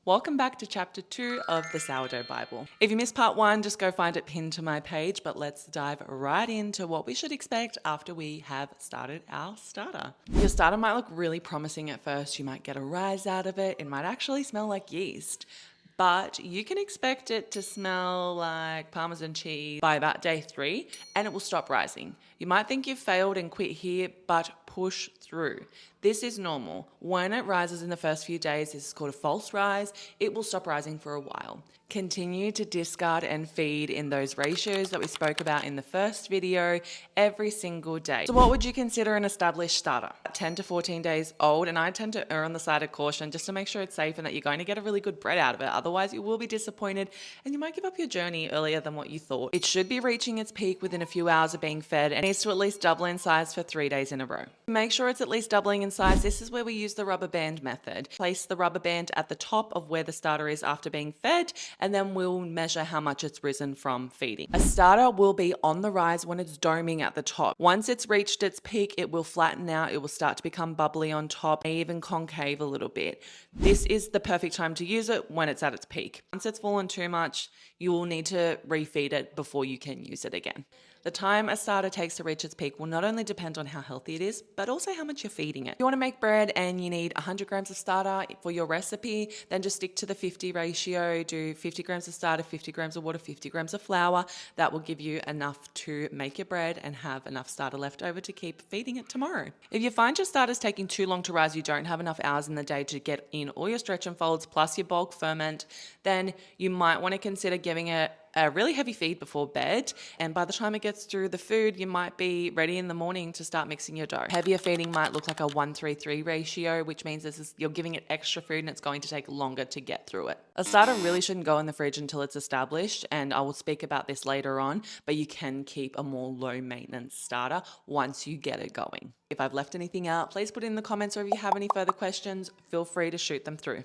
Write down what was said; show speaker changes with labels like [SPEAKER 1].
[SPEAKER 1] Welcome back to chapter 2 of the Sourdough Bible. If you missed part 1, just go find it pinned to my page, but let's dive right into what we should expect after we have started our starter. Your starter might look really promising at first. You might get a rise out of it. It might actually smell like yeast. But you can expect it to smell like Parmesan cheese by about day 3 and it will stop rising. You might think you've failed and quit here, but push through. This is normal. When it rises in the first few days, this is called a false rise. It will stop rising for a while. Continue to discard and feed in those ratios that we spoke about in the first video every single day. So what would you consider an established starter? 10 to 14 days old, and I tend to err on the side of caution just to make sure it's safe and that you're going to get a really good bread out of it. Otherwise, you will be disappointed and you might give up your journey earlier than what you thought. It should be reaching its peak within a few hours of being fed and needs to at least double in size for 3 days in a row. Make sure it's at least doubling in size. This is where we use the rubber band method. Place the rubber band at the top of where the starter is after being fed, and then we'll measure how much it's risen from feeding. A starter will be on the rise when it's doming at the top. Once it's reached its peak, it will flatten out. It will start to become bubbly on top, may even concave a little bit. This is the perfect time to use it when it's at its peak. Once it's fallen too much, you will need to refeed it before you can use it again. The time a starter takes to reach its peak will not only depend on how healthy it is, but also how much you're feeding it. If you want to make bread and you need 100 grams of starter for your recipe, then just stick to the 50 ratio. Do 50 grams of starter, 50 grams of water, 50 grams of flour. That will give you enough to make your bread and have enough starter left over to keep feeding it tomorrow. If you find your starter's taking too long to rise, you don't have enough hours in the day to get in all your stretch and folds plus your bulk ferment, then you might want to consider giving it a really heavy feed before bed, and by the time it gets through the food, you might be ready in the morning to start mixing your dough. Heavier feeding might look like a 1-3-3 ratio, which means you're giving it extra food and it's going to take longer to get through it. A starter really shouldn't go in the fridge until it's established, and I will speak about this later on, but you can keep a more low maintenance starter once you get it going. If I've left anything out, please put it in the comments, or if you have any further questions, feel free to shoot them through.